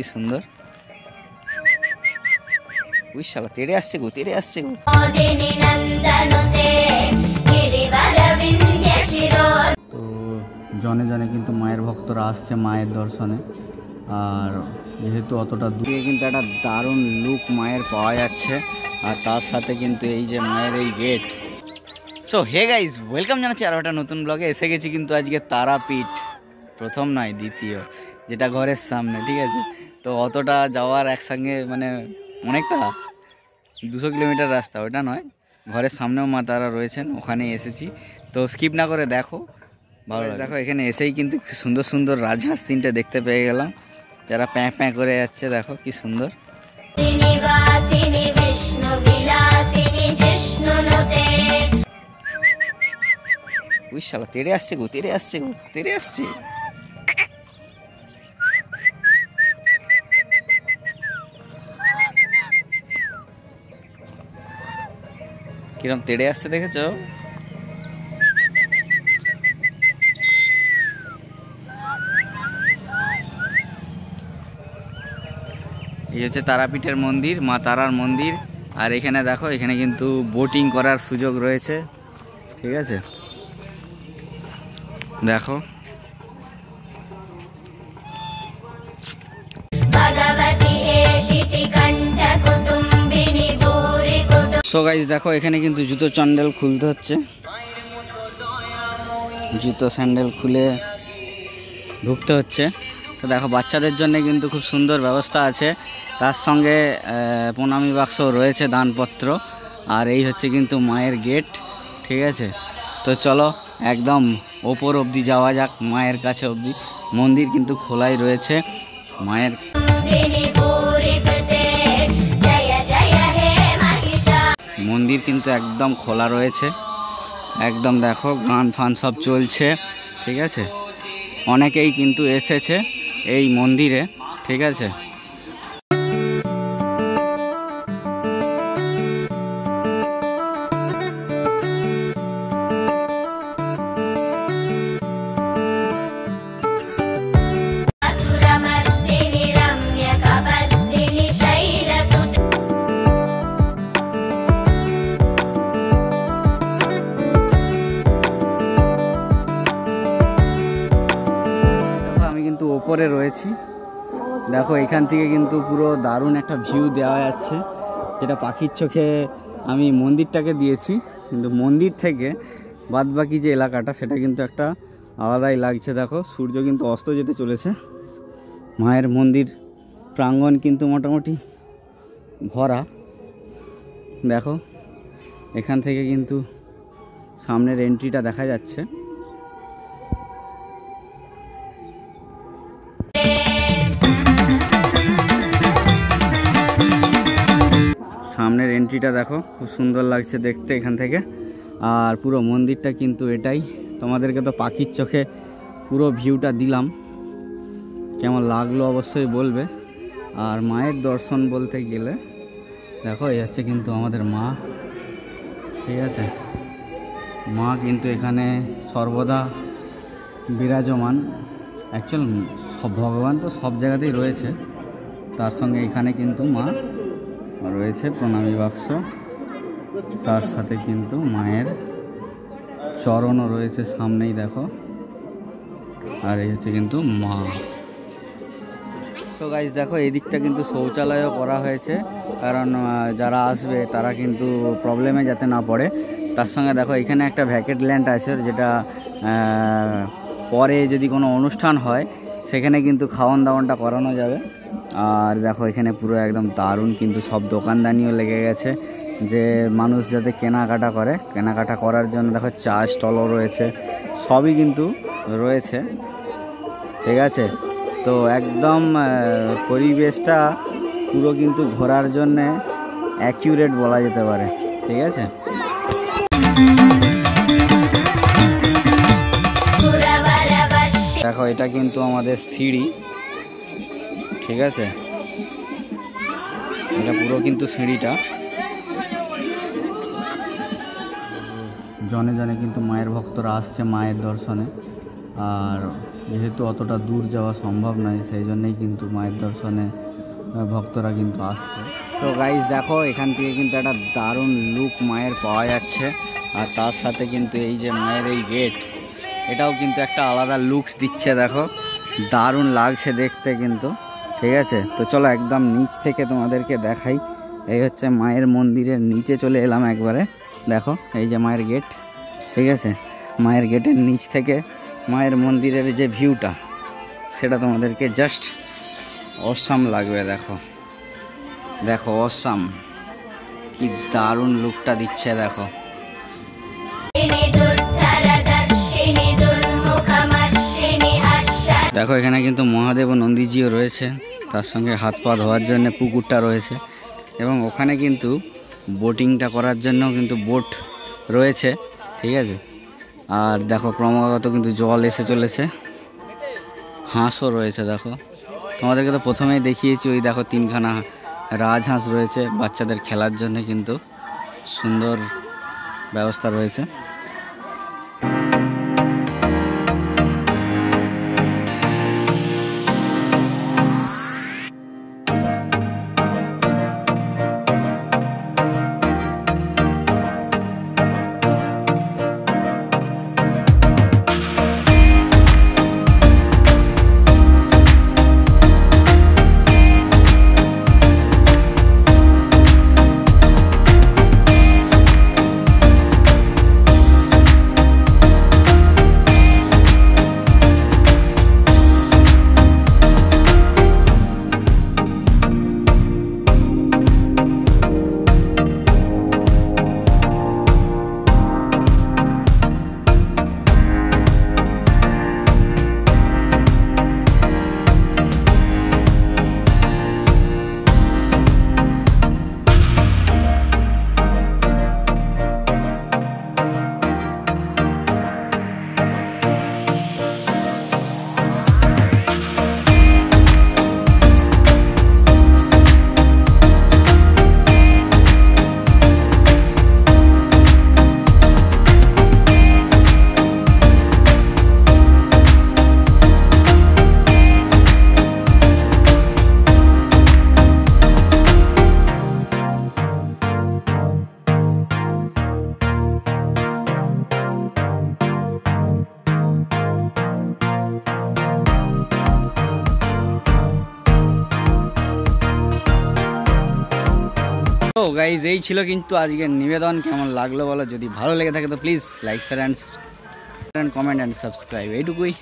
কি সুন্দর। ওই শালা তেড়ে আসছে গো, তেড়ে আসছে গো। তো জনে জনে কিন্তু মায়ের ভক্তরা আসছে মায়ের দর্শনে। আর যেহেতু অতটা দূরে কিন্তু একটা দারুণ লুক মায়ের পাওয়া যাচ্ছে। আর তার সাথে কিন্তু এই যে মায়ের এই gate. So hey guys, welcome জানাচ্ছি আরও একটা নতুন ব্লগে। এসে গেছি কিন্তু আজকে তারাপীঠ, প্রথম নয় দ্বিতীয়, যেটা ঘরের সামনে, ঠিক আছে। তো অতটা যাওয়ার একসঙ্গে মানে অনেকটা 200 কিলোমিটার রাস্তা, ওটা নয়, ঘরের সামনেও মা তারা রয়েছেন, ওখানে এসেছি। তো স্কিপ না করে দেখো, ভালো দেখো। এখানে এসেই কিন্তু সুন্দর সুন্দর রাজহাঁস 3টে দেখতে পেয়ে গেলাম, যারা প্যাঁ প্যাঁ করে যাচ্ছে। দেখো কি সুন্দর। ওই শালা তেড়ে আসছে গো, তেড়ে আসছে গো, তেড়ে আসছে। কিরম তেড়ে আসছে দেখেছো? এই হচ্ছে তারাপীঠের মন্দির, মা তারার মন্দির। আর এখানে দেখো, এখানে কিন্তু বোটিং করার সুযোগ রয়েছে, ঠিক আছে। দেখো সো গাইস, দেখো এখানে কিন্তু জুতো স্যান্ডেল খুলতে হচ্ছে, জুতো স্যান্ডেল খুলে ঢুকতে হচ্ছে। তো দেখো বাচ্চাদের জন্য কিন্তু খুব সুন্দর ব্যবস্থা আছে, তার সঙ্গে প্রণামী বাক্স রয়েছে, দানপত্র। আর এই হচ্ছে কিন্তু মায়ের গেট, ঠিক আছে। তো চলো একদম ওপর অবধি যাওয়া যাক, মায়ের কাছে অবধি। মন্দির কিন্তু খোলাই রয়েছে মায়ের। মন্দির কিন্তু একদম খোলা রয়েছে, একদম দেখো গান ফান সব চলছে, ঠিক আছে। অনেকেই কিন্তু এসেছে এই মন্দিরে, ঠিক আছে। উপরে রয়েছি, দেখো এখান থেকে কিন্তু পুরো দারুণ একটা ভিউ দেওয়া যাচ্ছে, যেটা পাখির চোখে আমি মন্দিরটাকে দিয়েছি, কিন্তু মন্দির থেকে বাদবাকি যে এলাকাটা সেটা কিন্তু একটা আলাদাই লাগছে। দেখো সূর্য কিন্তু অস্ত যেতে চলেছে, মায়ের মন্দির প্রাঙ্গণ কিন্তু মোটামুটি ভরা। দেখো এখান থেকে কিন্তু সামনের এন্ট্রিটা দেখা যাচ্ছে। সামনের এন্ট্রিটা দেখো, খুব সুন্দর লাগছে দেখতে এখান থেকে। আর পুরো মন্দিরটা কিন্তু এটাই। তোমাদেরকে তো পাখির চোখে পুরো ভিউটা দিলাম, কেমন লাগলো অবশ্যই বলবে। আর মায়ের দর্শন বলতে গেলে দেখো এই হচ্ছে কিন্তু আমাদের মা, ঠিক আছে। মা কিন্তু এখানে সর্বদা বিরাজমান। অ্যাকচুয়াল সব ভগবান তো সব জায়গাতেই রয়েছে, তার সঙ্গে এখানে কিন্তু মা রয়েছে, প্রণামী বাক্স, তার সাথে কিন্তু মায়ের চরণও রয়েছে সামনেই, দেখো। আর এই হচ্ছে কিন্তু মা। তো গাইস দেখো এই দিকটা কিন্তু শৌচালয়ও করা হয়েছে, কারণ যারা আসবে তারা কিন্তু প্রবলেমে যাতে না পড়ে। তার সঙ্গে দেখো এখানে একটা ভ্যাকেট ল্যান্ড আছে, যেটা পরে যদি কোনো অনুষ্ঠান হয় সেখানে কিন্তু খাওয়ান দাওয়ানটা করানো যাবে। আর দেখো এখানে পুরো একদম দারুণ কিন্তু সব দোকানদানিও লেগে গেছে, যে মানুষ যাতে কেনাকাটা করে, কেনাকাটা করার জন্য দেখো চা স্টলও রয়েছে, সবই কিন্তু রয়েছে, ঠিক আছে। তো একদম পরিবেশটা পুরো কিন্তু ঘোরার জন্যে অ্যাকিউরেট বলা যেতে পারে, ঠিক আছে। দেখো এটা কিন্তু আমাদের সিঁড়ি, ঠিক আছে। এটা পুরো কিন্তু সিঁড়িটা। জনে জনে কিন্তু মায়ের ভক্তরা আসছে মায়ের দর্শনে। আর যেহেতু অতটা দূর যাওয়া সম্ভব নয়, সেই জন্যই কিন্তু মায়ের দর্শনে ভক্তরা কিন্তু আসছে। তো গাইস দেখো, এখান থেকে কিন্তু একটা দারুণ লুক মায়ের পাওয়া যাচ্ছে। আর তার সাথে কিন্তু এই যে মায়ের এই গেট, এটাও কিন্তু একটা আলাদা লুকস দিচ্ছে। দেখো দারুণ লাগছে দেখতে কিন্তু, ঠিক আছে। তো চলো একদম নিচ থেকে তোমাদেরকে দেখাই। এই হচ্ছে মায়ের মন্দিরের নিচে চলে এলাম একবারে। দেখো এই যে মায়ের গেট, ঠিক আছে। মায়ের গেটের নিচ থেকে মায়ের মন্দিরের যে ভিউটা, সেটা তোমাদেরকে জাস্ট অসাম লাগবে। দেখো দেখো অসাম, কি দারুণ লুকটা দিচ্ছে। দেখো দেখো এখানে কিন্তু মহাদেব ও নন্দীজিও রয়েছে, তার সঙ্গে হাত পা ধোয়ার জন্য পুকুরটা রয়েছে, এবং ওখানে কিন্তু বোটিংটা করার জন্য কিন্তু বোট রয়েছে, ঠিক আছে। আর দেখো ক্রমাগত কিন্তু জল এসে চলেছে, হাঁসও রয়েছে। দেখো তোমাদেরকে তো প্রথমেই দেখিয়েছি, ওই দেখো 3খানা রাজহাঁস রয়েছে বাচ্চাদের খেলার জন্য, কিন্তু সুন্দর ব্যবস্থা রয়েছে। তো গাইজ এই ছিল কিন্তু আজকের নিবেদন। কেমন লাগলো বলো, যদি ভালো লেগে থাকে তো please like share and comment and subscribe, এইটুকুই।